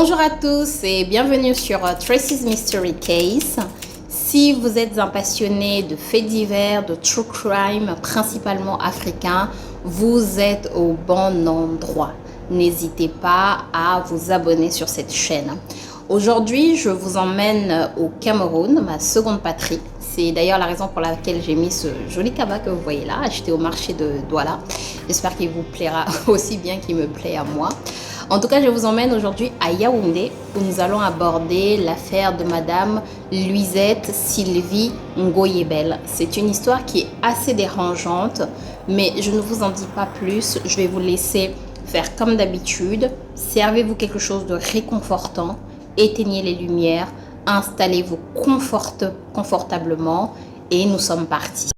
Bonjour à tous et bienvenue sur Tracy's Mystery Case. Si vous êtes un passionné de faits divers, de true crime, principalement africain, vous êtes au bon endroit. N'hésitez pas à vous abonner sur cette chaîne. Aujourd'hui, je vous emmène au Cameroun, ma seconde patrie. C'est d'ailleurs la raison pour laquelle j'ai mis ce joli cabas que vous voyez là, acheté au marché de Douala. J'espère qu'il vous plaira aussi bien qu'il me plaît à moi. En tout cas, je vous emmène aujourd'hui à Yaoundé où nous allons aborder l'affaire de Madame Luisette Sylvie Ngoyebel. C'est une histoire qui est assez dérangeante, mais je ne vous en dis pas plus. Je vais vous laisser faire comme d'habitude. Servez-vous quelque chose de réconfortant, éteignez les lumières, installez-vous confortablement et nous sommes partis.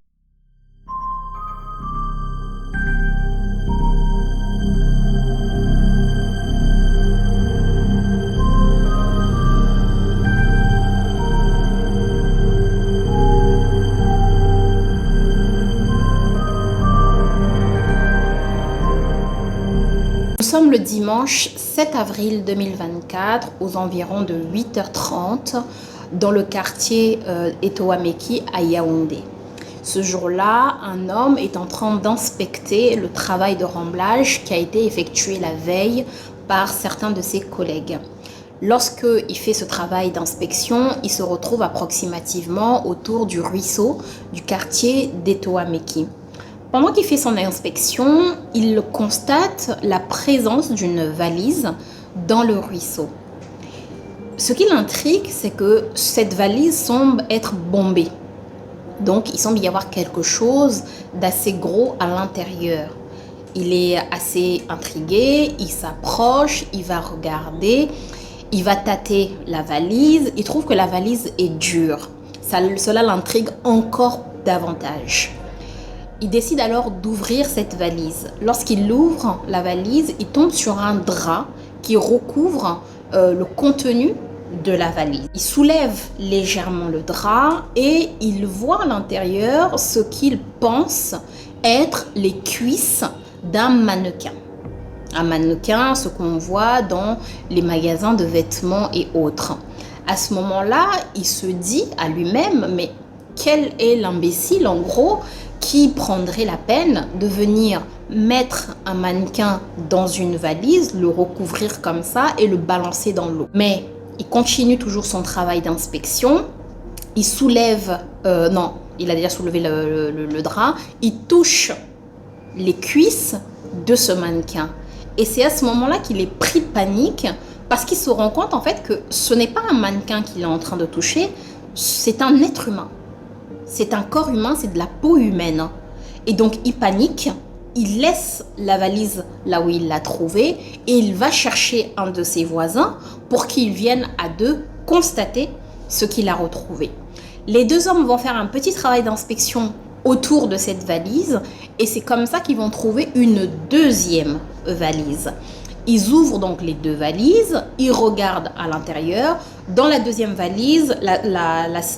Nous sommes le dimanche 7 avril 2024 aux environs de 8h30 dans le quartier Etoameki à Yaoundé. Ce jour-là, un homme est en train d'inspecter le travail de remblage qui a été effectué la veille par certains de ses collègues. Lorsqu'il fait ce travail d'inspection, il se retrouve approximativement autour du ruisseau du quartier d'Etoameki. Pendant qu'il fait son inspection, il constate la présence d'une valise dans le ruisseau. Ce qui l'intrigue, c'est que cette valise semble être bombée. Donc, il semble y avoir quelque chose d'assez gros à l'intérieur. Il est assez intrigué, il s'approche, il va regarder, il va tâter la valise. Il trouve que la valise est dure. Cela l'intrigue encore davantage. Il décide alors d'ouvrir cette valise. Lorsqu'il ouvre la valise, il tombe sur un drap qui recouvre le contenu de la valise. Il soulève légèrement le drap et il voit à l'intérieur ce qu'il pense être les cuisses d'un mannequin. Un mannequin, ce qu'on voit dans les magasins de vêtements et autres. À ce moment-là, il se dit à lui-même, mais quel est l'imbécile en gros qui prendrait la peine de venir mettre un mannequin dans une valise, le recouvrir comme ça et le balancer dans l'eau. Mais il continue toujours son travail d'inspection. Il soulève, il a déjà soulevé le drap. Il touche les cuisses de ce mannequin. Et c'est à ce moment-là qu'il est pris de panique parce qu'il se rend compte en fait que ce n'est pas un mannequin qu'il est en train de toucher, c'est un être humain. C'est un corps humain, c'est de la peau humaine. Et donc, il panique, il laisse la valise là où il l'a trouvée et il va chercher un de ses voisins pour qu'ils viennent à deux constater ce qu'il a retrouvé. Les deux hommes vont faire un petit travail d'inspection autour de cette valise et c'est comme ça qu'ils vont trouver une deuxième valise. Ils ouvrent donc les deux valises, ils regardent à l'intérieur. Dans la deuxième valise,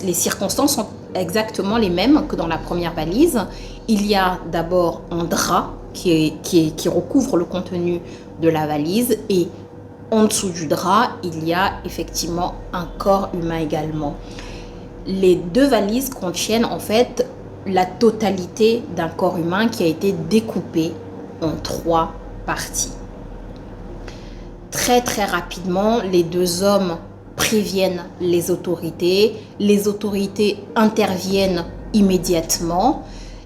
les circonstances sont exactement les mêmes que dans la première valise. Il y a d'abord un drap qui recouvre le contenu de la valise et en dessous du drap, il y a effectivement un corps humain également. Les deux valises contiennent en fait la totalité d'un corps humain qui a été découpé en 3 parties. Très rapidement, les deux hommes préviennent les autorités interviennent immédiatement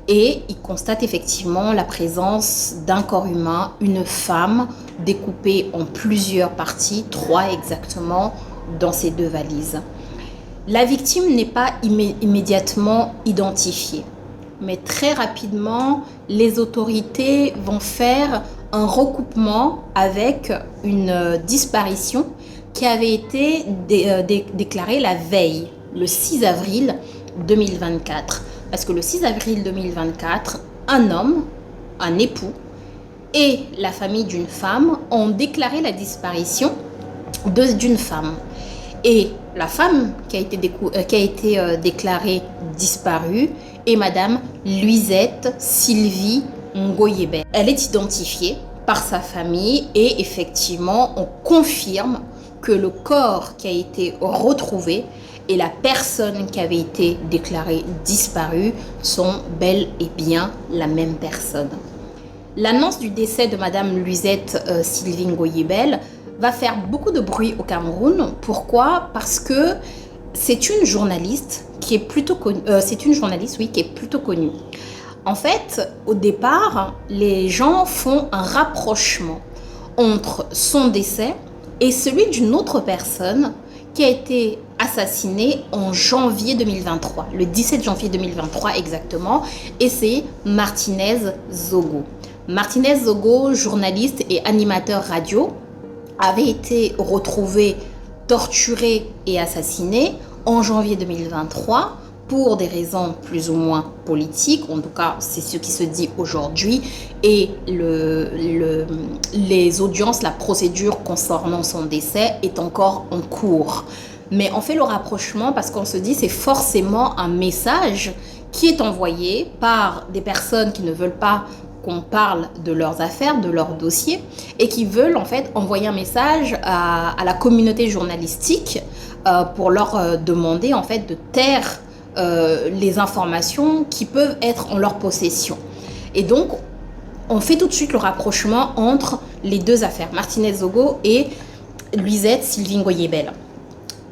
et ils constatent effectivement la présence d'un corps humain, une femme découpée en plusieurs parties, 3 exactement, dans ces deux valises. La victime n'est pas immédiatement identifiée, mais très rapidement, les autorités vont faire un recoupement avec une disparition qui avait été déclarée la veille, le 6 avril 2024. Parce que le 6 avril 2024, un homme, un époux et la famille d'une femme ont déclaré la disparition d'une femme. Et la femme qui a été déclarée disparue est Madame Luisette Sylvie Ngoyebel. Elle est identifiée par sa famille et effectivement on confirme que le corps qui a été retrouvé et la personne qui avait été déclarée disparue sont bel et bien la même personne. L'annonce du décès de Madame Luisette Sylvie Ngoyebel va faire beaucoup de bruit au Cameroun. Pourquoi? Parce que c'est une journaliste qui est plutôt connue. Qui est plutôt connue. En fait, au départ, les gens font un rapprochement entre son décès et celui d'une autre personne qui a été assassinée en janvier 2023, le 17 janvier 2023 exactement, et c'est Martinez Zogo. Martinez Zogo, journaliste et animateur radio, avait été retrouvé torturé et assassiné en janvier 2023 pour des raisons plus ou moins politiques, en tout cas c'est ce qui se dit aujourd'hui, et les audiences, la procédure concernant son décès est encore en cours. Mais on fait le rapprochement parce qu'on se dit c'est forcément un message qui est envoyé par des personnes qui ne veulent pas qu'on parle de leurs affaires, de leurs dossiers, et qui veulent en fait envoyer un message à la communauté journalistique pour leur demander en fait de taire les informations qui peuvent être en leur possession. Et donc, on fait tout de suite le rapprochement entre les deux affaires, Martinez Zogo et Luisette Sylvie Ngoyebel.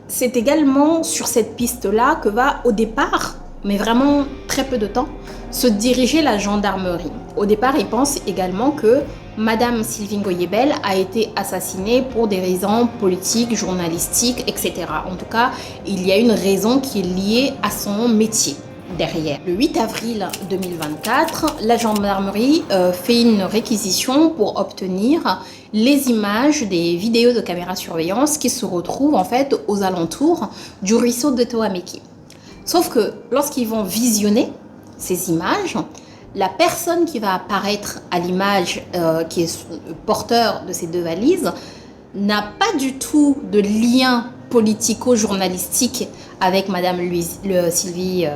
C'est également sur cette piste-là que va au départ, mais vraiment très peu de temps, se diriger la gendarmerie. Au départ, ils pensent également que Madame Sylvie Ngoyebel a été assassinée pour des raisons politiques, journalistiques, etc. En tout cas, il y a une raison qui est liée à son métier derrière. Le 8 avril 2024, la gendarmerie fait une réquisition pour obtenir les images des vidéos de caméra surveillance qui se retrouvent en fait aux alentours du ruisseau de Toameki. Sauf que lorsqu'ils vont visionner ces images, la personne qui va apparaître à l'image, qui est porteur de ces deux valises, n'a pas du tout de lien politico-journalistique avec Madame Sylvie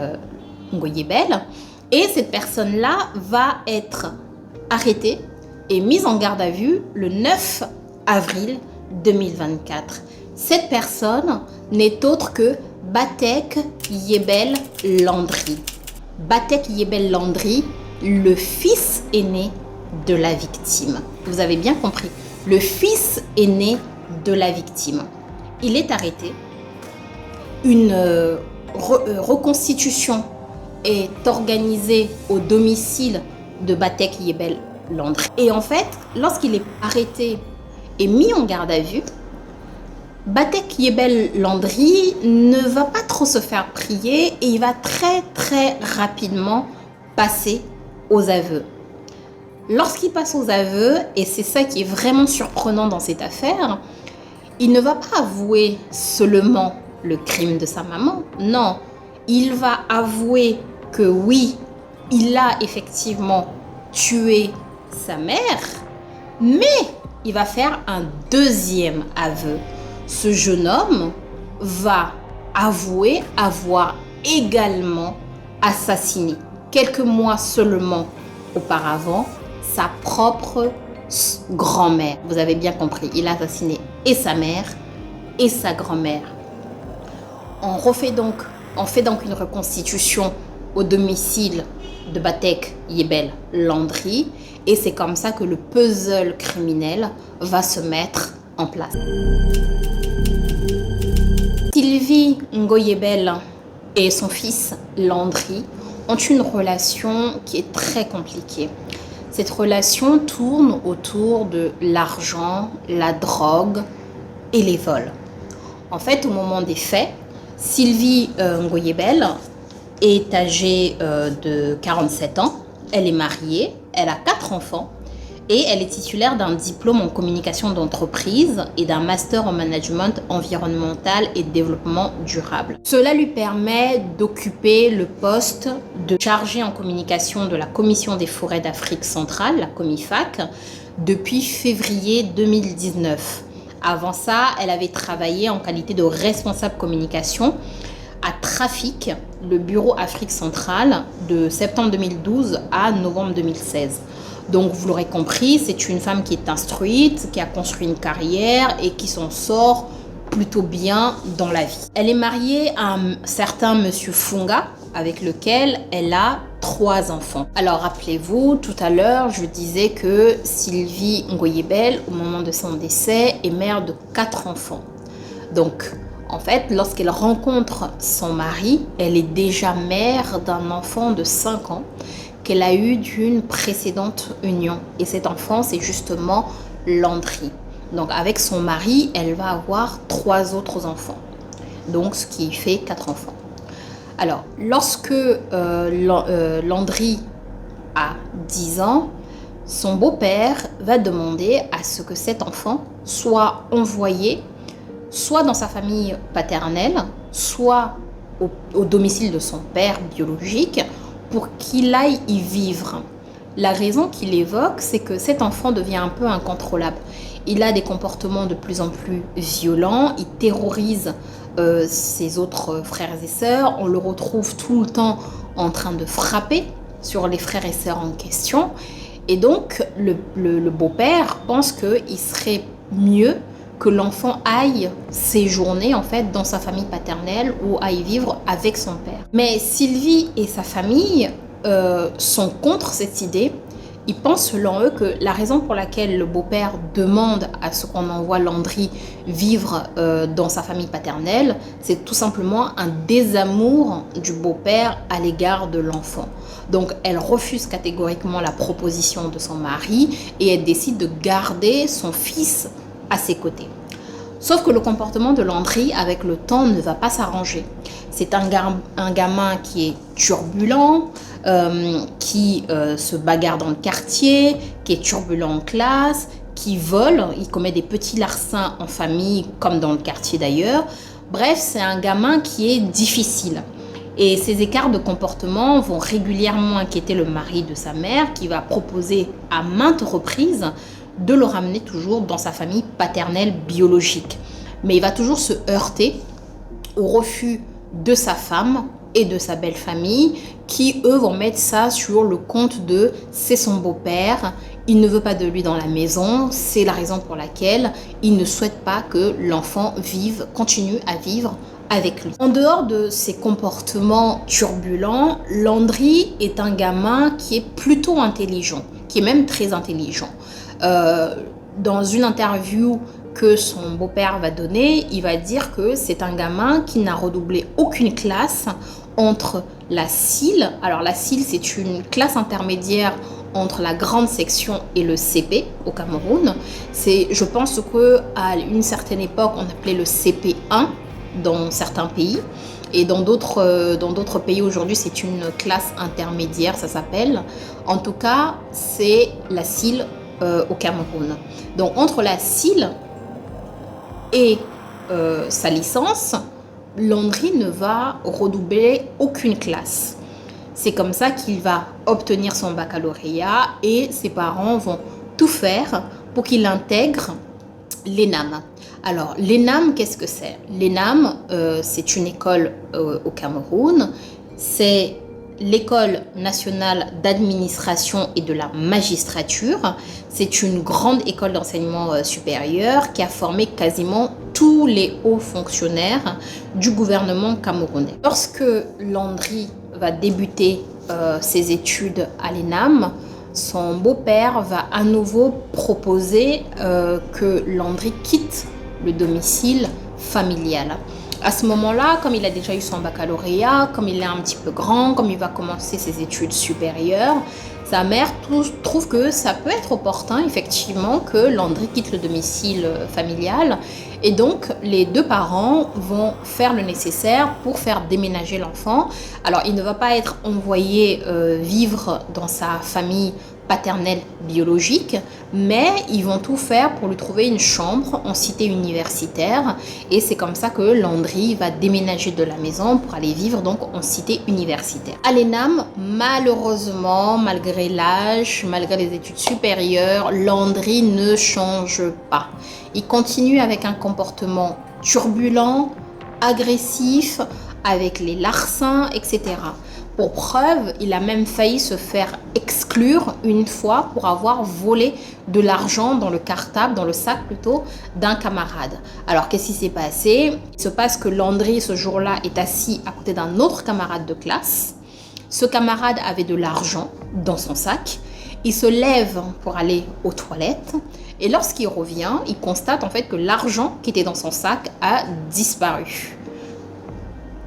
Ngoyebel. Et cette personne-là va être arrêtée et mise en garde à vue le 9 avril 2024. Cette personne n'est autre que Batek Yebel Landry. Batek Yebel Landry, le fils aîné de la victime. Vous avez bien compris, le fils aîné de la victime. Il est arrêté. Une reconstitution est organisée au domicile de Batek Yebel Landry. Et en fait, lorsqu'il est arrêté et mis en garde à vue, Batek Yebel Landry ne va pas trop se faire prier et il va très très rapidement passer aux aveux. Lorsqu'il passe aux aveux, et c'est ça qui est vraiment surprenant dans cette affaire, il ne va pas avouer seulement le crime de sa maman, non, il va avouer que oui, il a effectivement tué sa mère, mais il va faire un deuxième aveu. Ce jeune homme va avouer avoir également assassiné, quelques mois seulement auparavant, sa propre grand-mère. Vous avez bien compris, il a assassiné et sa mère et sa grand-mère. On fait donc une reconstitution au domicile de Batek Yebel Landry et c'est comme ça que le puzzle criminel va se mettre en place. Sylvie Ngoyebel et son fils Landry ont une relation qui est très compliquée. Cette relation tourne autour de l'argent, la drogue et les vols. En fait, au moment des faits, Sylvie Ngoyebel est âgée de 47 ans, elle est mariée, elle a 4 enfants et elle est titulaire d'un diplôme en communication d'entreprise et d'un master en management environnemental et développement durable. Cela lui permet d'occuper le poste de chargée en communication de la Commission des forêts d'Afrique centrale, la COMIFAC, depuis février 2019. Avant ça, elle avait travaillé en qualité de responsable communication à Trafic, le bureau Afrique centrale, de septembre 2012 à novembre 2016. Donc, vous l'aurez compris, c'est une femme qui est instruite, qui a construit une carrière et qui s'en sort plutôt bien dans la vie. Elle est mariée à un certain monsieur Funga, avec lequel elle a 3 enfants. Alors rappelez-vous, tout à l'heure, je disais que Sylvie Ngoyebel, au moment de son décès, est mère de 4 enfants. Donc, en fait, lorsqu'elle rencontre son mari, elle est déjà mère d'un enfant de 5 ans qu'elle a eu d'une précédente union. Et cet enfant, c'est justement Landry. Donc, avec son mari, elle va avoir 3 autres enfants. Donc, ce qui fait 4 enfants. Alors, lorsque Landry a 10 ans, son beau-père va demander à ce que cet enfant soit envoyé soit dans sa famille paternelle, soit au domicile de son père biologique pour qu'il aille y vivre. La raison qu'il évoque, c'est que cet enfant devient un peu incontrôlable. Il a des comportements de plus en plus violents, il terrorise ses autres frères et sœurs, on le retrouve tout le temps en train de frapper sur les frères et sœurs en question. Et donc, le beau-père pense qu'il serait mieux que l'enfant aille séjourner en fait dans sa famille paternelle ou aille vivre avec son père. Mais Sylvie et sa famille sont contre cette idée. Ils pensent selon eux que la raison pour laquelle le beau-père demande à ce qu'on envoie Landry vivre dans sa famille paternelle, c'est tout simplement un désamour du beau-père à l'égard de l'enfant. Donc elle refuse catégoriquement la proposition de son mari et elle décide de garder son fils à ses côtés. Sauf que le comportement de Landry avec le temps ne va pas s'arranger. C'est un gamin qui est turbulent, qui se bagarre dans le quartier, qui est turbulent en classe, qui vole, il commet des petits larcins en famille comme dans le quartier d'ailleurs. Bref, c'est un gamin qui est difficile. Et ces écarts de comportement vont régulièrement inquiéter le mari de sa mère qui va proposer à maintes reprises de le ramener toujours dans sa famille paternelle biologique. Mais il va toujours se heurter au refus de sa femme et de sa belle famille qui, eux, vont mettre ça sur le compte de « c'est son beau-père, il ne veut pas de lui dans la maison, c'est la raison pour laquelle il ne souhaite pas que l'enfant continue à vivre avec lui ». En dehors de ses comportements turbulents, Landry est un gamin qui est plutôt intelligent, qui est même très intelligent. Dans une interview que son beau-père va donner, il va dire que c'est un gamin qui n'a redoublé aucune classe entre la CIL. Alors la CIL, c'est une classe intermédiaire entre la grande section et le CP au Cameroun. Je pense qu'à une certaine époque, on appelait le CP1 dans certains pays. Et dans d'autres pays aujourd'hui, c'est une classe intermédiaire, ça s'appelle. En tout cas, c'est la CIL au Cameroun. Donc entre la CIL et sa licence, Landry ne va redoubler aucune classe. C'est comme ça qu'il va obtenir son baccalauréat et ses parents vont tout faire pour qu'il intègre l'ENAM. Alors, l'ENAM, qu'est-ce que c'est? L'ENAM, c'est une école au Cameroun. C'est l'École nationale d'administration et de la magistrature. C'est une grande école d'enseignement supérieur qui a formé quasiment tous les hauts fonctionnaires du gouvernement camerounais. Lorsque Landry va débuter ses études à l'ENAM, son beau-père va à nouveau proposer que Landry quitte le domicile familial. À ce moment-là, comme il a déjà eu son baccalauréat, comme il est un petit peu grand, comme il va commencer ses études supérieures, sa mère trouve que ça peut être opportun, effectivement, que Landry quitte le domicile familial. Et donc, les deux parents vont faire le nécessaire pour faire déménager l'enfant. Alors, il ne va pas être envoyé vivre dans sa famille paternelle biologique, mais ils vont tout faire pour lui trouver une chambre en cité universitaire. Et c'est comme ça que Landry va déménager de la maison pour aller vivre donc en cité universitaire. À l'ENAM, malheureusement, malgré l'âge, malgré les études supérieures, Landry ne change pas. Il continue avec un comportement turbulent, agressif, avec les larcins, etc. Pour preuve, il a même failli se faire exclure une fois pour avoir volé de l'argent dans le cartable, dans le sac plutôt, d'un camarade. Alors qu'est-ce qui s'est passé? Il se passe que Landry, ce jour-là, est assis à côté d'un autre camarade de classe. Ce camarade avait de l'argent dans son sac. Il se lève pour aller aux toilettes et lorsqu'il revient, il constate en fait que l'argent qui était dans son sac a disparu.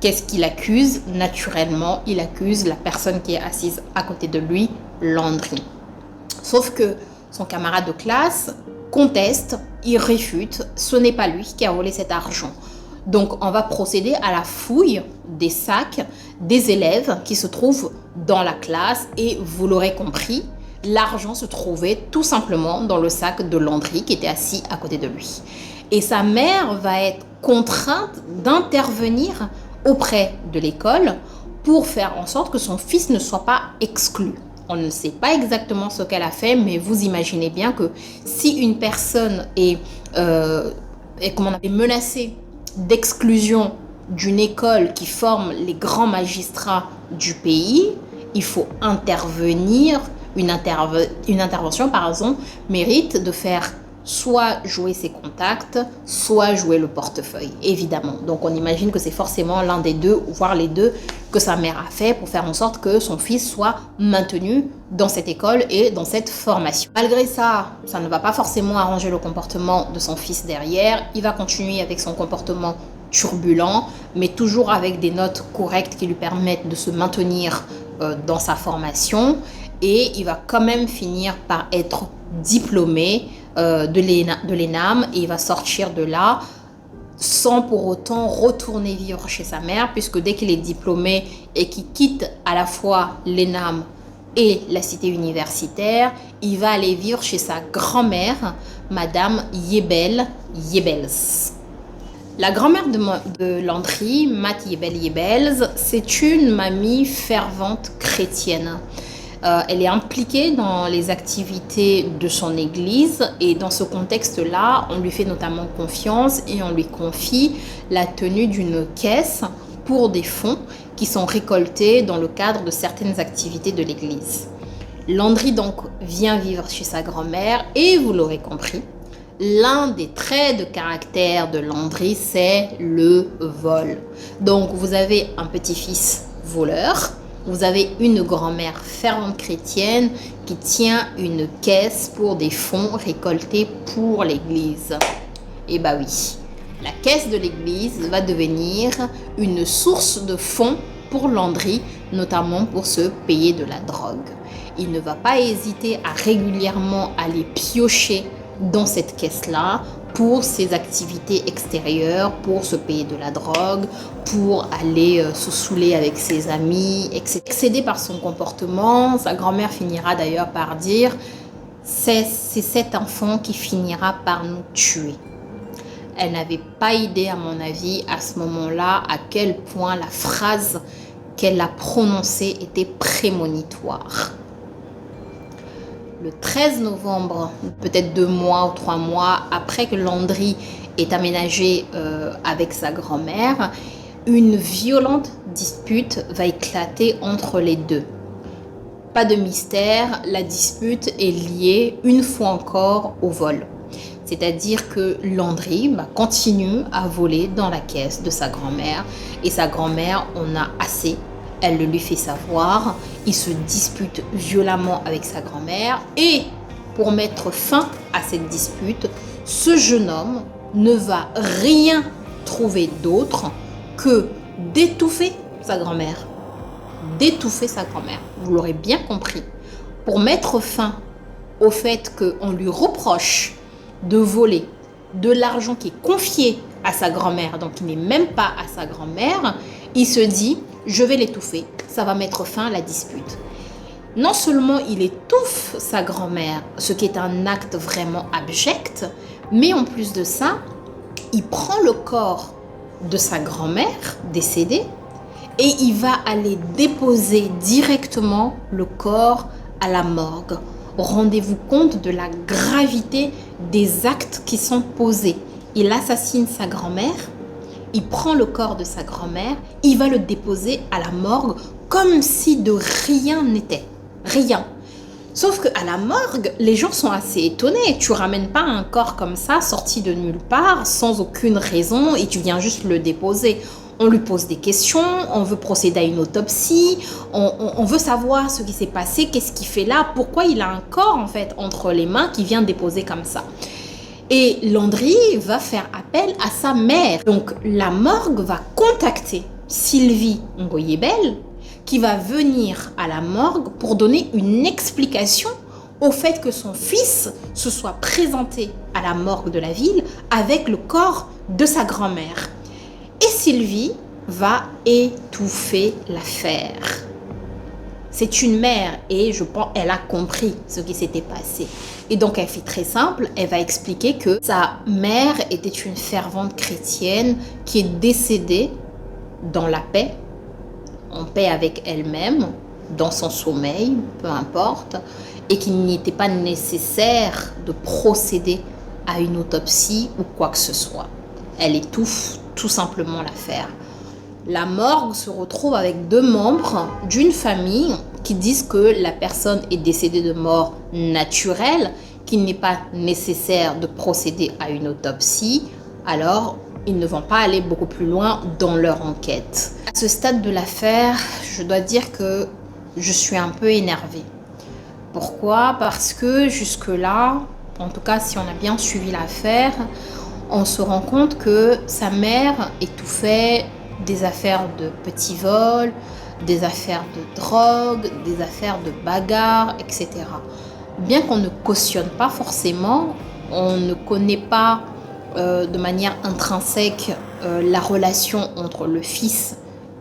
Qu'est-ce qu'il accuse? Naturellement, il accuse la personne qui est assise à côté de lui, Landry. Sauf que son camarade de classe conteste, il réfute, ce n'est pas lui qui a volé cet argent. Donc, on va procéder à la fouille des sacs des élèves qui se trouvent dans la classe et vous l'aurez compris, l'argent se trouvait tout simplement dans le sac de Landry qui était assis à côté de lui. Et sa mère va être contrainte d'intervenir auprès de l'école pour faire en sorte que son fils ne soit pas exclu. On ne sait pas exactement ce qu'elle a fait, mais vous imaginez bien que si une personne est menacée d'exclusion d'une école qui forme les grands magistrats du pays, il faut intervenir. Une intervention, par exemple, mérite de faire soit jouer ses contacts, soit jouer le portefeuille, évidemment. Donc, on imagine que c'est forcément l'un des deux, voire les deux, que sa mère a fait pour faire en sorte que son fils soit maintenu dans cette école et dans cette formation. Malgré ça, ça ne va pas forcément arranger le comportement de son fils derrière. Il va continuer avec son comportement turbulent, mais toujours avec des notes correctes qui lui permettent de se maintenir dans sa formation. Et il va quand même finir par être diplômé de l'ENAM et il va sortir de là sans pour autant retourner vivre chez sa mère, puisque dès qu'il est diplômé et qu'il quitte à la fois l'ENAM et la cité universitaire, il va aller vivre chez sa grand-mère, Madame Yebels. La grand-mère de Landry, Mat Yebels, c'est une mamie fervente chrétienne. Elle est impliquée dans les activités de son église et dans ce contexte-là, on lui fait notamment confiance et on lui confie la tenue d'une caisse pour des fonds qui sont récoltés dans le cadre de certaines activités de l'église. Landry donc vient vivre chez sa grand-mère et vous l'aurez compris, l'un des traits de caractère de Landry, c'est le vol. Donc vous avez un petit-fils voleur. Vous avez une grand-mère fervente chrétienne qui tient une caisse pour des fonds récoltés pour l'église. Et bah oui, la caisse de l'église va devenir une source de fonds pour Landry, notamment pour se payer de la drogue. Il ne va pas hésiter à régulièrement aller piocher dans cette caisse-là pour ses activités extérieures, pour se payer de la drogue, pour aller se saouler avec ses amis, etc. Excédé par son comportement, sa grand-mère finira d'ailleurs par dire « c'est cet enfant qui finira par nous tuer ». Elle n'avait pas idée, à mon avis, à ce moment-là, à quel point la phrase qu'elle a prononcée était prémonitoire. Le 13 novembre, peut-être 2 mois ou 3 mois après que Landry ait aménagé avec sa grand-mère, une violente dispute va éclater entre les deux. Pas de mystère, la dispute est liée une fois encore au vol. C'est-à-dire que Landry continue à voler dans la caisse de sa grand-mère et sa grand-mère en a assez. Elle le lui fait savoir, il se dispute violemment avec sa grand-mère et pour mettre fin à cette dispute, ce jeune homme ne va rien trouver d'autre que d'étouffer sa grand-mère. D'étouffer sa grand-mère, vous l'aurez bien compris. Pour mettre fin au fait qu'on lui reproche de voler de l'argent qui est confié à sa grand-mère, donc qui n'est même pas à sa grand-mère, il se dit « je vais l'étouffer, ça va mettre fin à la dispute ». Non seulement il étouffe sa grand-mère, ce qui est un acte vraiment abject, mais en plus de ça, il prend le corps de sa grand-mère décédée et il va aller déposer directement le corps à la morgue. Rendez-vous compte de la gravité des actes qui sont posés. Il assassine sa grand-mère, il prend le corps de sa grand-mère, il va le déposer à la morgue comme si de rien n'était. Rien. Sauf qu'à la morgue, les gens sont assez étonnés. Tu ramènes pas un corps comme ça, sorti de nulle part, sans aucune raison, et tu viens juste le déposer. On lui pose des questions, on veut procéder à une autopsie, on veut savoir ce qui s'est passé, qu'est-ce qu'il fait là, pourquoi il a un corps en fait entre les mains qui vient déposer comme ça. Et Landry va faire appel à sa mère. Donc la morgue va contacter Sylvie Ngoyebel, qui va venir à la morgue pour donner une explication au fait que son fils se soit présenté à la morgue de la ville avec le corps de sa grand-mère. Et Sylvie va étouffer l'affaire. C'est une mère et je pense qu'elle a compris ce qui s'était passé. Et donc elle fait très simple, elle va expliquer que sa mère était une fervente chrétienne qui est décédée dans la paix, en paix avec elle-même, dans son sommeil, peu importe, et qu'il n'était pas nécessaire de procéder à une autopsie ou quoi que ce soit. Elle étouffe tout simplement l'affaire. La morgue se retrouve avec 2 membres d'une famille qui disent que la personne est décédée de mort naturelle, qu'il n'est pas nécessaire de procéder à une autopsie. Alors, ils ne vont pas aller beaucoup plus loin dans leur enquête. À ce stade de l'affaire, je dois dire que je suis un peu énervée. Pourquoi? Parce que jusque-là, en tout cas si on a bien suivi l'affaire, on se rend compte que sa mère étouffait des affaires de petits vols, des affaires de drogue, des affaires de bagarres, etc. Bien qu'on ne cautionne pas forcément, on ne connaît pas de manière intrinsèque la relation entre le fils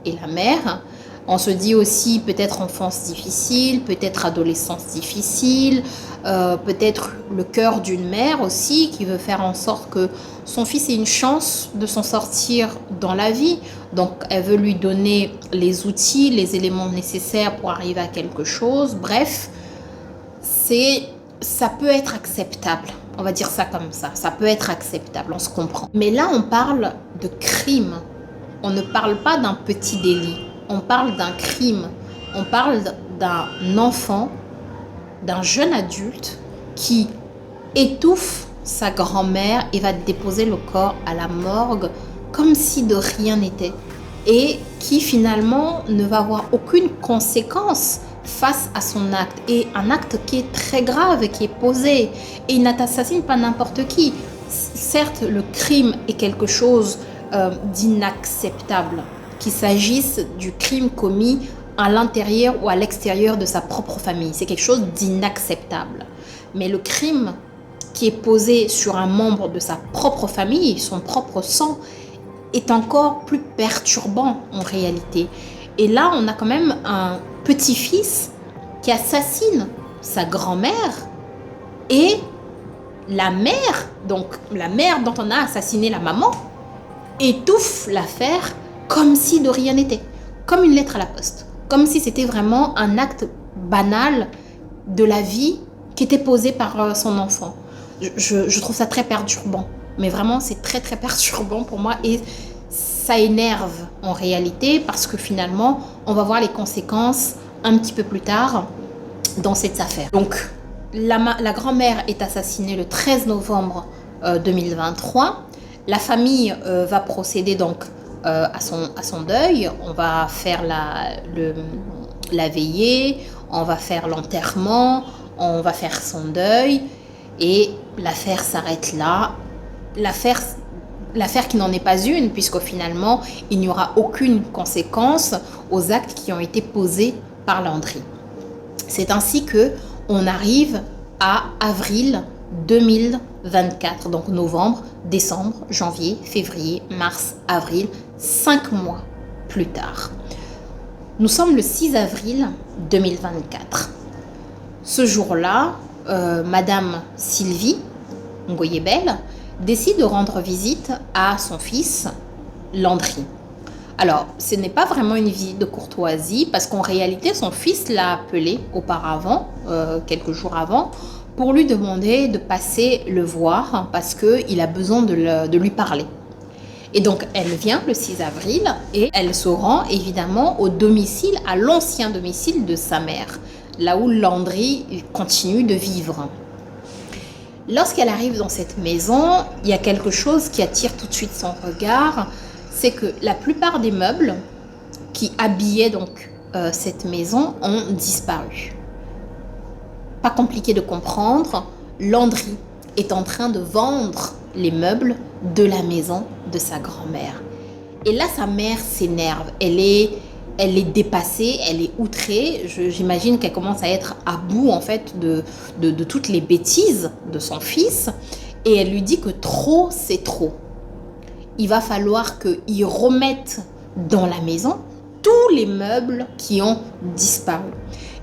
et la mère. On se dit aussi peut-être enfance difficile, peut-être adolescence difficile, peut-être le cœur d'une mère aussi qui veut faire en sorte que son fils ait une chance de s'en sortir dans la vie. Donc elle veut lui donner les outils, les éléments nécessaires pour arriver à quelque chose. Bref, ça peut être acceptable. On va dire ça comme ça. Ça peut être acceptable, on se comprend. Mais là, on parle de crime. On ne parle pas d'un petit délit. On parle d'un crime. On parle d'un enfant, d'un jeune adulte qui étouffe sa grand-mère et va déposer le corps à la morgue comme si de rien n'était. Et qui finalement ne va avoir aucune conséquence face à son acte. Et un acte qui est très grave, qui est posé. Et il n'assassine pas n'importe qui. Certes, le crime est quelque chose d'inacceptable. Qu'il s'agisse du crime commis à l'intérieur ou à l'extérieur de sa propre famille. C'est quelque chose d'inacceptable. Mais le crime qui est posé sur un membre de sa propre famille, son propre sang, est encore plus perturbant en réalité. Et là, on a quand même un petit-fils qui assassine sa grand-mère et la mère, donc la mère dont on a assassiné la maman, étouffe l'affaire comme si de rien n'était, comme une lettre à la poste, comme si c'était vraiment un acte banal de la vie qui était posé par son enfant. Je trouve ça très perturbant, mais vraiment c'est très très perturbant pour moi et ça énerve en réalité parce que finalement on va voir les conséquences un petit peu plus tard dans cette affaire. Donc la grand-mère est assassinée le 13 novembre 2023. La famille va procéder donc à son deuil. On va faire la veillée, on va faire l'enterrement, on va faire son deuil et l'affaire s'arrête là. L'affaire qui n'en est pas une, puisque finalement, il n'y aura aucune conséquence aux actes qui ont été posés par Landry. C'est ainsi que on arrive à avril 2024, donc novembre, décembre, janvier, février, mars, avril, 5 mois plus tard. Nous sommes le 6 avril 2024. Ce jour-là, Madame Sylvie Ngoyebel décide de rendre visite à son fils Landry. Alors, ce n'est pas vraiment une visite de courtoisie parce qu'en réalité, son fils l'a appelé auparavant, quelques jours avant, pour lui demander de passer le voir parce qu'il a besoin de lui parler. Et donc, elle vient le 6 avril et elle se rend évidemment au domicile, à l'ancien domicile de sa mère, là où Landry continue de vivre. Lorsqu'elle arrive dans cette maison, il y a quelque chose qui attire tout de suite son regard, c'est que la plupart des meubles qui habillaient donc cette maison ont disparu. Pas compliqué de comprendre, Landry est en train de vendre les meubles de la maison de sa grand-mère. Et là, sa mère s'énerve. Elle est dépassée, elle est outrée. J'imagine qu'elle commence à être à bout en fait de toutes les bêtises de son fils. Et elle lui dit que trop, c'est trop. Il va falloir qu'il remette dans la maison tous les meubles qui ont disparu.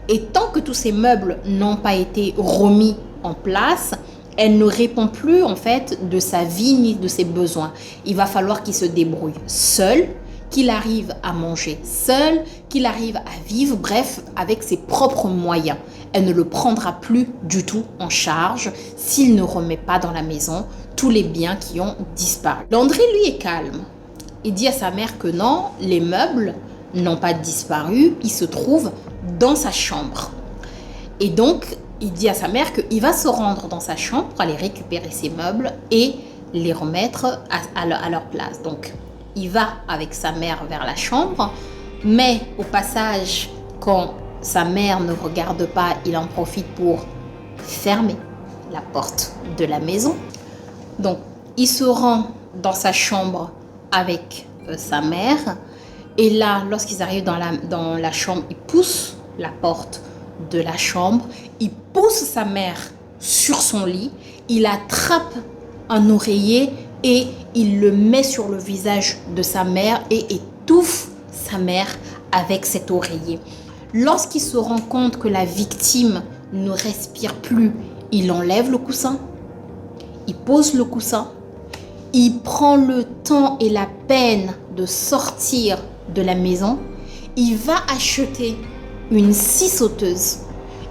Et tant que tous ces meubles n'ont pas été remis en place, elle ne répond plus en fait de sa vie ni de ses besoins. Il va falloir qu'il se débrouille seul, qu'il arrive à manger seul, qu'il arrive à vivre, bref, avec ses propres moyens. Elle ne le prendra plus du tout en charge s'il ne remet pas dans la maison tous les biens qui ont disparu. Landry, lui, est calme. Il dit à sa mère que non, les meubles n'ont pas disparu, ils se trouvent dans sa chambre. Et donc, il dit à sa mère qu'il va se rendre dans sa chambre pour aller récupérer ses meubles et les remettre à leur place. Donc, il va avec sa mère vers la chambre, mais au passage, quand sa mère ne regarde pas, il en profite pour fermer la porte de la maison. Donc, il se rend dans sa chambre avec sa mère. Et là, lorsqu'ils arrivent dans la chambre, il pousse la porte de la chambre, il pousse sa mère sur son lit, il attrape un oreiller et il le met sur le visage de sa mère et étouffe sa mère avec cet oreiller. Lorsqu'il se rend compte que la victime ne respire plus, il enlève le coussin, il pose le coussin, il prend le temps et la peine de sortir de la maison, il va acheter une scie sauteuse.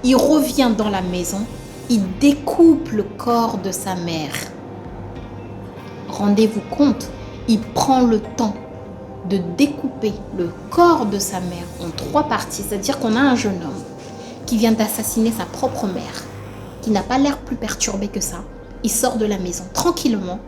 Il revient dans la maison, il découpe le corps de sa mère. Rendez-vous compte, il prend le temps de découper le corps de sa mère en 3 parties. C'est-à-dire qu'on a un jeune homme qui vient d'assassiner sa propre mère, qui n'a pas l'air plus perturbé que ça. Il sort de la maison tranquillement,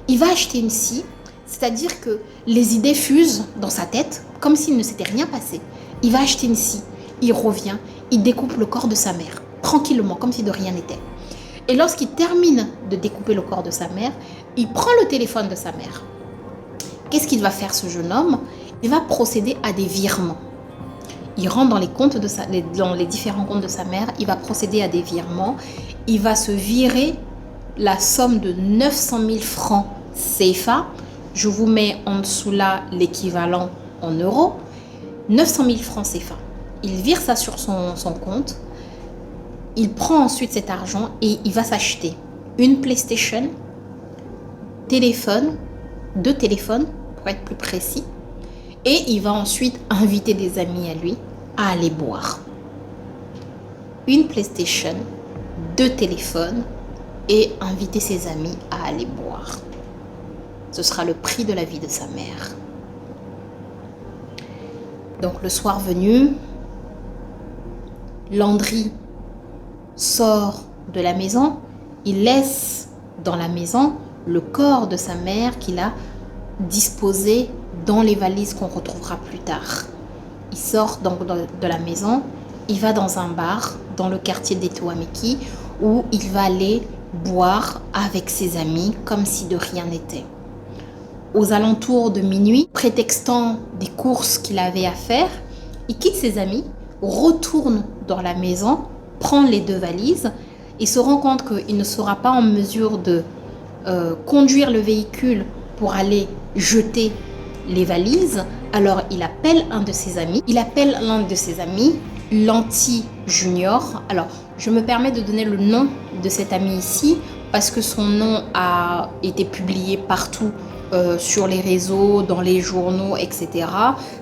il va acheter une scie, c'est-à-dire que les idées fusent dans sa tête comme s'il ne s'était rien passé. Il va acheter une scie. Il revient, il découpe le corps de sa mère, tranquillement, comme si de rien n'était. Et lorsqu'il termine de découper le corps de sa mère, il prend le téléphone de sa mère. Qu'est-ce qu'il va faire, ce jeune homme? Il va procéder à des virements. Il rentre dans les différents comptes de sa mère, il va procéder à des virements. Il va se virer la somme de 900 000 francs CFA. Je vous mets en dessous là l'équivalent en euros. 900 000 francs CFA. Il vire ça sur son compte. Il prend ensuite cet argent et il va s'acheter une PlayStation, téléphone, 2 téléphones pour être plus précis. Et il va ensuite inviter des amis à lui à aller boire. Une PlayStation, 2 téléphones et inviter ses amis à aller boire. Ce sera le prix de la vie de sa mère. Donc le soir venu, Landry sort de la maison, il laisse dans la maison le corps de sa mère qu'il a disposé dans les valises qu'on retrouvera plus tard. Il sort donc de la maison, il va dans un bar dans le quartier d'Etoameki où il va aller boire avec ses amis comme si de rien n'était. Aux alentours de minuit, prétextant des courses qu'il avait à faire, il quitte ses amis, retourne dans la maison, prend les 2 valises et se rend compte qu'il ne sera pas en mesure de conduire le véhicule pour aller jeter les valises. Alors il appelle un de ses amis. Lanty Junior. Alors je me permets de donner le nom de cet ami ici parce que son nom a été publié partout sur les réseaux, dans les journaux, etc.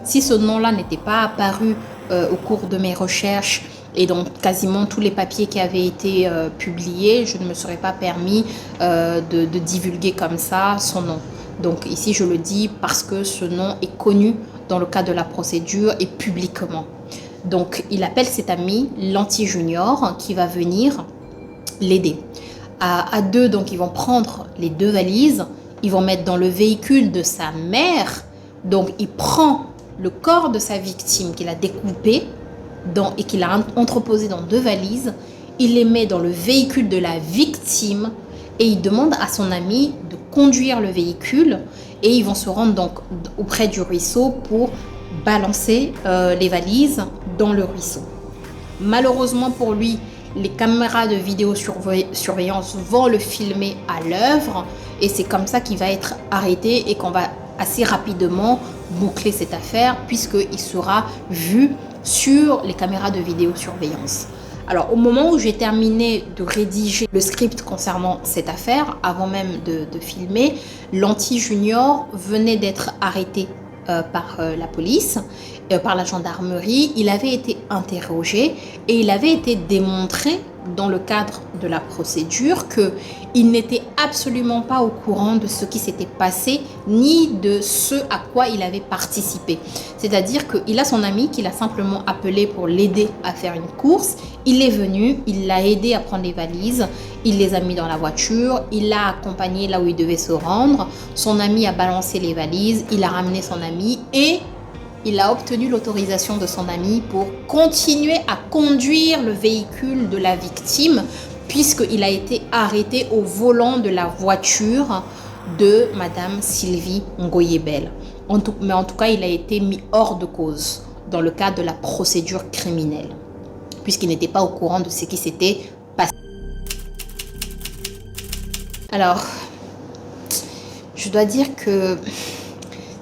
Si ce nom-là n'était pas apparu au cours de mes recherches et dans quasiment tous les papiers qui avaient été publiés, je ne me serais pas permis de divulguer comme ça son nom. Donc ici, je le dis parce que ce nom est connu dans le cadre de la procédure et publiquement. Donc, il appelle cet ami l'anti-junior qui va venir l'aider. À deux, donc, ils vont prendre les 2 valises, ils vont mettre dans le véhicule de sa mère. Donc, il prend le corps de sa victime qu'il a découpé et qu'il a entreposé dans 2 valises. Il les met dans le véhicule de la victime et il demande à son ami de conduire le véhicule et ils vont se rendre donc auprès du ruisseau pour balancer les valises dans le ruisseau. Malheureusement pour lui, les caméras de vidéosurveillance vont le filmer à l'œuvre et c'est comme ça qu'il va être arrêté et qu'on va assez rapidement boucler cette affaire puisqu'il sera vu sur les caméras de vidéosurveillance. Alors, au moment où j'ai terminé de rédiger le script concernant cette affaire, avant même de filmer, l'anti-junior venait d'être arrêté par la police, par la gendarmerie. Il avait été interrogé et il avait été démontré dans le cadre de la procédure qu'il n'était absolument pas au courant de ce qui s'était passé ni de ce à quoi il avait participé. C'est-à-dire qu'il a son ami qu'il a simplement appelé pour l'aider à faire une course. Il est venu, il l'a aidé à prendre les valises, il les a mis dans la voiture, il l'a accompagné là où il devait se rendre. Son ami a balancé les valises, il a ramené son ami et il a obtenu l'autorisation de son ami pour continuer à conduire le véhicule de la victime puisqu'il a été arrêté au volant de la voiture de Madame Sylvie Ngoyebel. Mais en tout cas, il a été mis hors de cause dans le cadre de la procédure criminelle puisqu'il n'était pas au courant de ce qui s'était passé. Alors, je dois dire que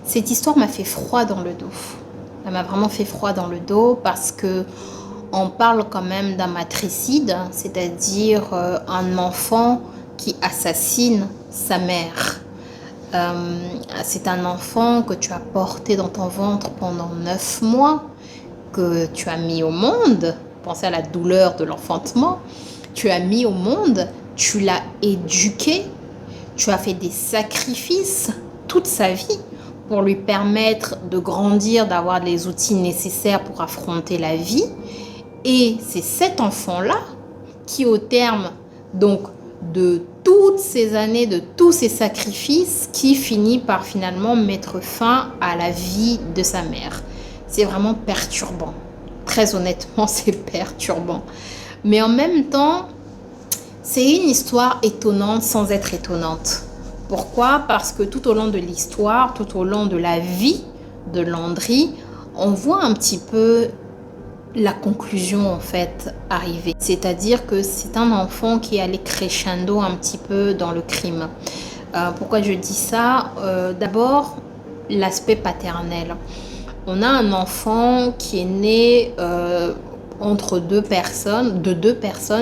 cette histoire m'a fait froid dans le dos. Elle m'a vraiment fait froid dans le dos parce que on parle quand même d'un matricide, c'est-à-dire un enfant qui assassine sa mère. C'est un enfant que tu as porté dans ton ventre pendant 9 mois, que tu as mis au monde. Pensez à la douleur de l'enfantement. Tu as mis au monde, tu l'as éduqué, tu as fait des sacrifices toute sa vie pour lui permettre de grandir, d'avoir les outils nécessaires pour affronter la vie. Et c'est cet enfant-là qui, au terme donc de toutes ces années, de tous ces sacrifices, qui finit par finalement mettre fin à la vie de sa mère. C'est vraiment perturbant. Très honnêtement, c'est perturbant. Mais en même temps, c'est une histoire étonnante sans être étonnante. Pourquoi? Parce que tout au long de l'histoire, tout au long de la vie de Landry, on voit un petit peu la conclusion en fait arriver. C'est-à-dire que c'est un enfant qui est allé crescendo un petit peu dans le crime. Pourquoi je dis ça? D'abord, l'aspect paternel. On a un enfant qui est né entre deux personnes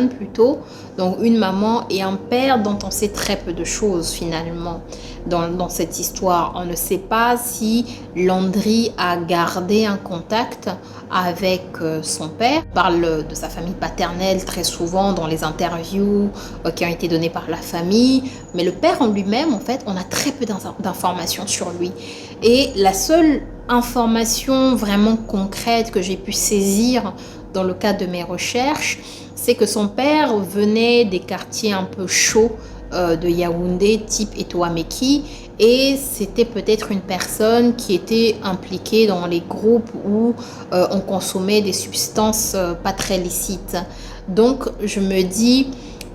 plutôt, donc une maman et un père dont on sait très peu de choses finalement dans cette histoire. On ne sait pas si Landry a gardé un contact avec son père. On parle de sa famille paternelle très souvent dans les interviews qui ont été données par la famille, mais le père en lui-même, en fait, on a très peu d'informations sur lui. Et la seule information vraiment concrète que j'ai pu saisir dans le cadre de mes recherches, c'est que son père venait des quartiers un peu chauds de Yaoundé, type Etoameki, et c'était peut-être une personne qui était impliquée dans les groupes où on consommait des substances pas très licites. Donc je me dis,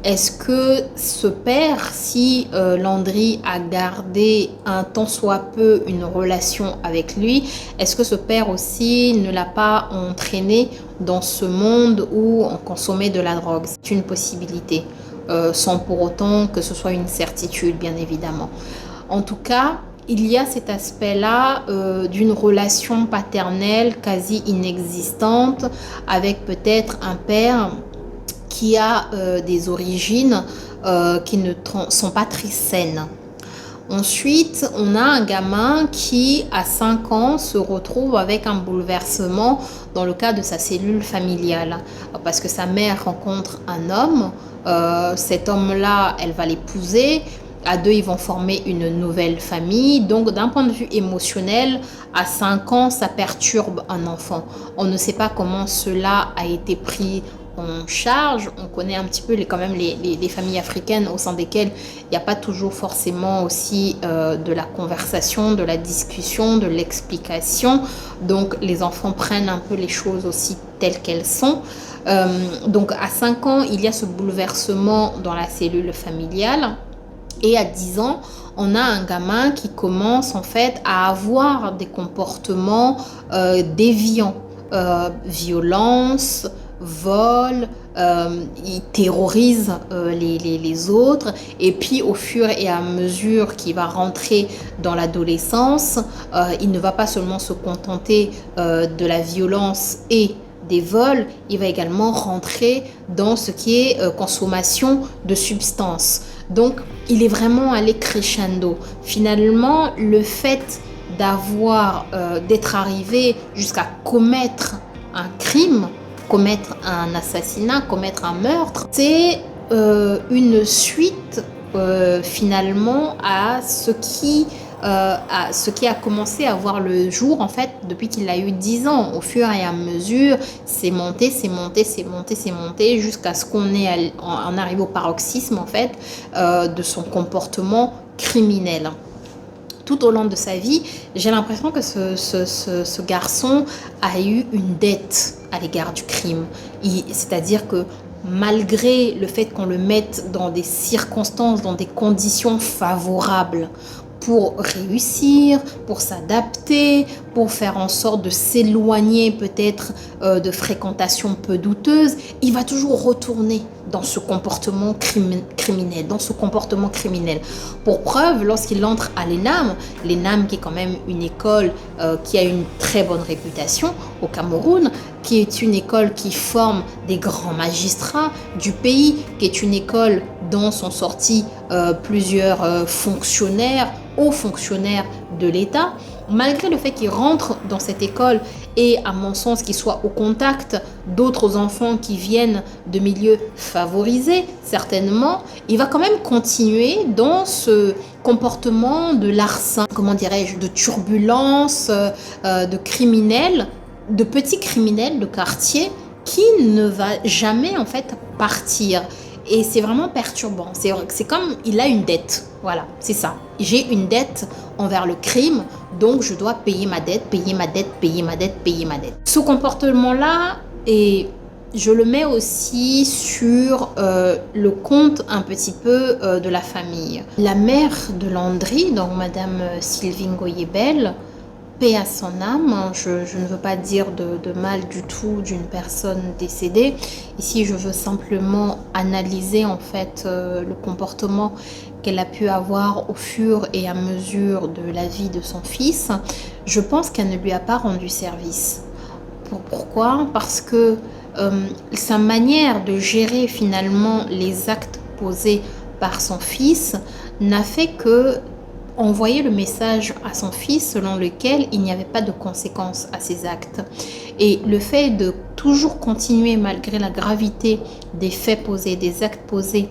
est-ce que ce père, si Landry a gardé un tant soit peu une relation avec lui, est-ce que ce père aussi ne l'a pas entraîné dans ce monde où on consommait de la drogue? C'est une possibilité, sans pour autant que ce soit une certitude, bien évidemment. En tout cas, il y a cet aspect-là d'une relation paternelle quasi inexistante avec peut-être un père qui a des origines qui ne sont pas très saines. Ensuite, on a un gamin qui, à 5 ans, se retrouve avec un bouleversement dans le cadre de sa cellule familiale. Parce que sa mère rencontre un homme, cet homme-là, elle va l'épouser, À 2, ils vont former une nouvelle famille. Donc, d'un point de vue émotionnel, à 5 ans, ça perturbe un enfant. On ne sait pas comment cela a été pris en charge. On connaît un petit peu quand même les familles africaines au sein desquelles il n'y a pas toujours forcément aussi de la conversation, de la discussion, de l'explication. Donc, les enfants prennent un peu les choses aussi telles qu'elles sont. Donc, à 5 ans, il y a ce bouleversement dans la cellule familiale. Et à 10 ans, on a un gamin qui commence en fait à avoir des comportements déviants, violence, vol, il terrorise les autres. Et puis au fur et à mesure qu'il va rentrer dans l'adolescence, il ne va pas seulement se contenter de la violence et des vols, il va également rentrer dans ce qui est consommation de substances. Donc, il est vraiment allé crescendo. Finalement, le fait d'être arrivé jusqu'à commettre un crime, commettre un assassinat, commettre un meurtre, c'est une suite finalement à ce qui a commencé à voir le jour en fait depuis qu'il a eu 10 ans. Au fur et à mesure, c'est monté jusqu'à ce qu'on arrive au paroxysme en fait de son comportement criminel. Tout au long de sa vie, j'ai l'impression que ce garçon a eu une dette à l'égard du crime. C'est-à-dire que malgré le fait qu'on le mette dans des circonstances, dans des conditions favorables, pour réussir, pour s'adapter, pour faire en sorte de s'éloigner peut-être de fréquentations peu douteuses, il va toujours retourner dans ce comportement criminel, Pour preuve, lorsqu'il entre à l'ENAM qui est quand même une école qui a une très bonne réputation au Cameroun, qui est une école qui forme des grands magistrats du pays, qui est une école dont sont sortis plusieurs hauts fonctionnaires de l'État. Malgré le fait qu'il rentre dans cette école et, à mon sens, qu'il soit au contact d'autres enfants qui viennent de milieux favorisés, certainement, il va quand même continuer dans ce comportement de larcin, de turbulence, de criminel, de petits criminels de quartier qui ne va jamais en fait partir. Et c'est vraiment perturbant. C'est comme il a une dette. Voilà, c'est ça. J'ai une dette envers le crime, donc je dois payer ma dette. Ce comportement-là, et je le mets aussi sur le compte un petit peu de la famille. La mère de Landry, donc Madame Sylvie Ngoyebel, paix à son âme, je ne veux pas dire de mal du tout d'une personne décédée. Ici, je veux simplement analyser en fait le comportement qu'elle a pu avoir au fur et à mesure de la vie de son fils. Je pense qu'elle ne lui a pas rendu service. Pourquoi ? Parce que sa manière de gérer finalement les actes posés par son fils n'a fait que envoyer le message à son fils selon lequel il n'y avait pas de conséquences à ses actes. Et le fait de toujours continuer, malgré la gravité des faits posés, des actes posés,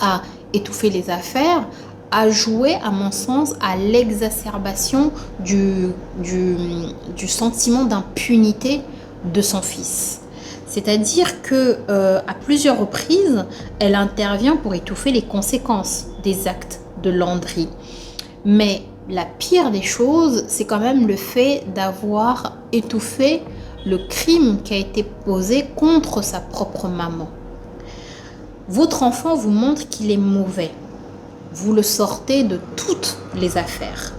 à étouffer les affaires, a joué, à mon sens, à l'exacerbation du sentiment d'impunité de son fils. C'est-à-dire que à plusieurs reprises, elle intervient pour étouffer les conséquences des actes de Landry. Mais la pire des choses, c'est quand même le fait d'avoir étouffé le crime qui a été posé contre sa propre maman. Votre enfant vous montre qu'il est mauvais. Vous le sortez de toutes les affaires.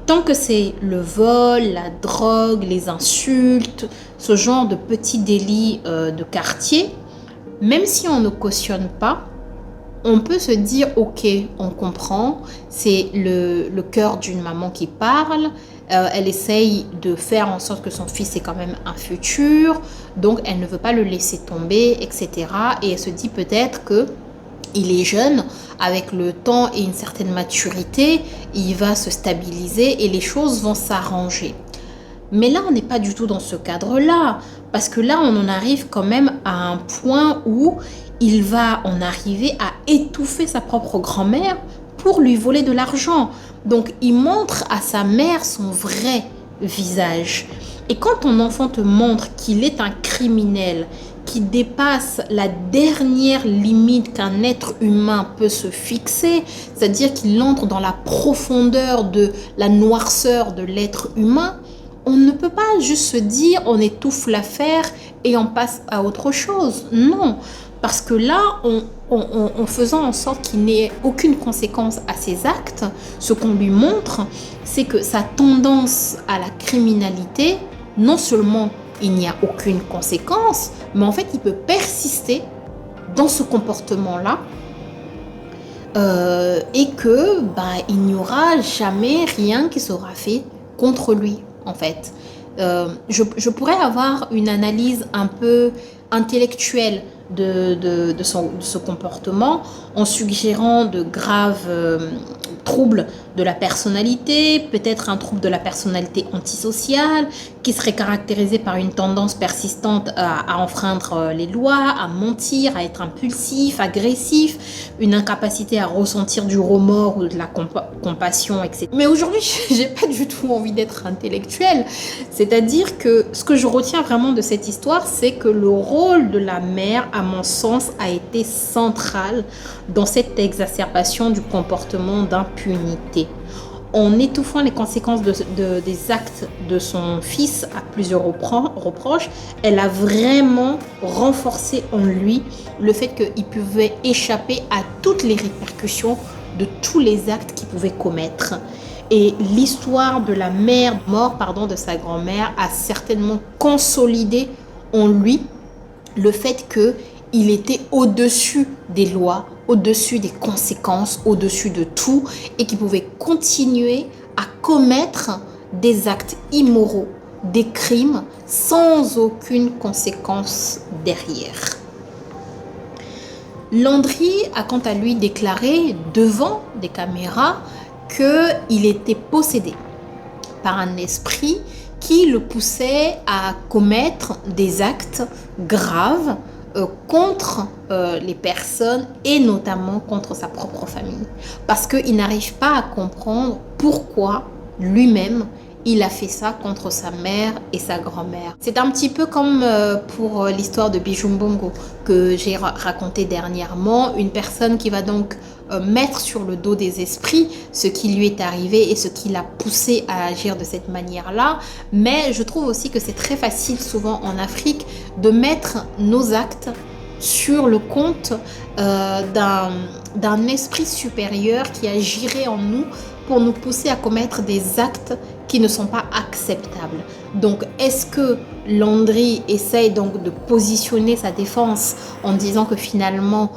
Tant que c'est le vol, la drogue, les insultes, ce genre de petits délits de quartier, même si on ne cautionne pas, on peut se dire, ok, on comprend, c'est le cœur d'une maman qui parle, elle essaye de faire en sorte que son fils ait quand même un futur, donc elle ne veut pas le laisser tomber, etc. Et elle se dit peut-être que il est jeune, avec le temps et une certaine maturité, il va se stabiliser et les choses vont s'arranger. Mais là, on n'est pas du tout dans ce cadre-là, parce que là, on en arrive quand même à un point où il va en arriver à étouffer sa propre grand-mère pour lui voler de l'argent. Donc, il montre à sa mère son vrai visage. Et quand ton enfant te montre qu'il est un criminel, qui dépasse la dernière limite qu'un être humain peut se fixer, c'est-à-dire qu'il entre dans la profondeur de la noirceur de l'être humain, on ne peut pas juste se dire on étouffe l'affaire et on passe à autre chose. Non, parce que là, en faisant en sorte qu'il n'ait aucune conséquence à ses actes, ce qu'on lui montre, c'est que sa tendance à la criminalité, non seulement il n'y a aucune conséquence, mais en fait, il peut persister dans ce comportement-là et que il n'y aura jamais rien qui sera fait contre lui, en fait. Je pourrais avoir une analyse un peu intellectuelle de ce comportement en suggérant de graves troubles de la personnalité, peut-être un trouble de la personnalité antisociale qui serait caractérisé par une tendance persistante à enfreindre les lois, à mentir, à être impulsif, agressif, une incapacité à ressentir du remords ou de la compassion, etc. Mais aujourd'hui, j'ai pas du tout envie d'être intellectuelle. C'est-à-dire que ce que je retiens vraiment de cette histoire, c'est que le rôle de la mère, à mon sens, a été central dans cette exacerbation du comportement d'impunité. En étouffant les conséquences des actes de son fils à plusieurs reproches, elle a vraiment renforcé en lui le fait qu'il pouvait échapper à toutes les répercussions de tous les actes qu'il pouvait commettre. Et l'histoire de la mort de sa grand-mère a certainement consolidé en lui le fait qu'il était au-dessus des lois, au-dessus des conséquences, au-dessus de tout, et qu'il pouvait continuer à commettre des actes immoraux, des crimes, sans aucune conséquence derrière. Landry a quant à lui déclaré devant des caméras qu'il était possédé par un esprit qui le poussait à commettre des actes graves contre les personnes et notamment contre sa propre famille. Parce qu'il n'arrive pas à comprendre pourquoi lui-même il a fait ça contre sa mère et sa grand-mère. C'est un petit peu comme pour l'histoire de Bijou Mbongo que j'ai raconté dernièrement. Une personne qui va donc mettre sur le dos des esprits ce qui lui est arrivé et ce qui l'a poussé à agir de cette manière-là. Mais je trouve aussi que c'est très facile souvent en Afrique de mettre nos actes sur le compte d'un esprit supérieur qui agirait en nous pour nous pousser à commettre des actes qui ne sont pas acceptables. Donc, est-ce que Landry essaye donc de positionner sa défense en disant que finalement,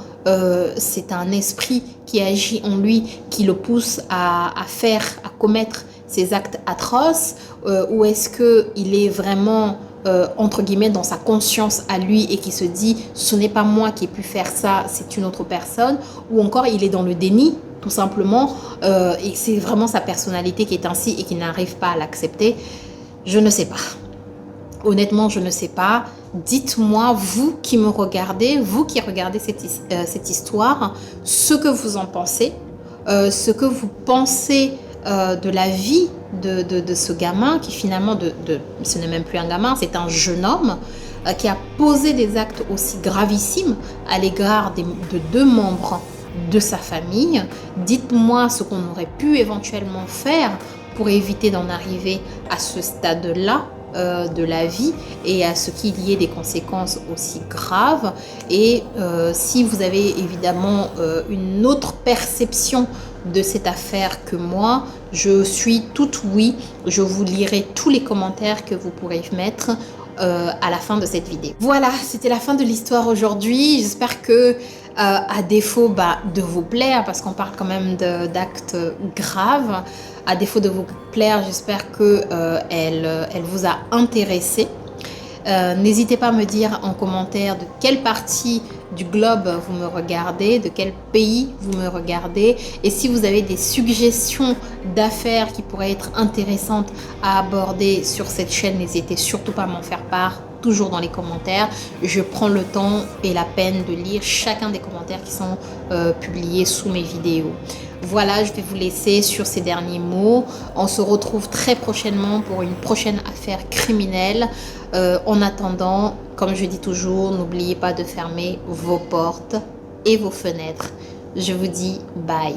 c'est un esprit qui agit en lui, qui le pousse à commettre ces actes atroces, ou est-ce qu'il est vraiment entre guillemets dans sa conscience à lui et qui se dit ce n'est pas moi qui ai pu faire ça, c'est une autre personne, ou encore il est dans le déni tout simplement et c'est vraiment sa personnalité qui est ainsi et qui n'arrive pas à l'accepter. Je ne sais pas, honnêtement je ne sais pas. Dites-moi, vous qui me regardez, vous qui regardez cette histoire, ce que vous en pensez, ce que vous pensez de la vie de ce gamin qui finalement, ce n'est même plus un gamin, c'est un jeune homme qui a posé des actes aussi gravissimes à l'égard de deux membres de sa famille. Dites-moi ce qu'on aurait pu éventuellement faire pour éviter d'en arriver à ce stade-là de la vie et à ce qu'il y ait des conséquences aussi graves. Et si vous avez évidemment une autre perception de cette affaire que moi, je suis toute oui. Je vous lirai tous les commentaires que vous pourrez mettre à la fin de cette vidéo. Voilà, c'était la fin de l'histoire aujourd'hui. J'espère que à défaut de vous plaire, parce qu'on parle quand même d'actes graves, à défaut de vous plaire, j'espère que elle vous a intéressé. N'hésitez pas à me dire en commentaire de quelle partie du globe vous me regardez, de quel pays vous me regardez, et si vous avez des suggestions d'affaires qui pourraient être intéressantes à aborder sur cette chaîne, n'hésitez surtout pas à m'en faire part, toujours dans les commentaires. Je prends le temps et la peine de lire chacun des commentaires qui sont publiés sous mes vidéos. Voilà, je vais vous laisser sur ces derniers mots. On se retrouve très prochainement pour une prochaine affaire criminelle. En attendant, comme je dis toujours, n'oubliez pas de fermer vos portes et vos fenêtres. Je vous dis bye.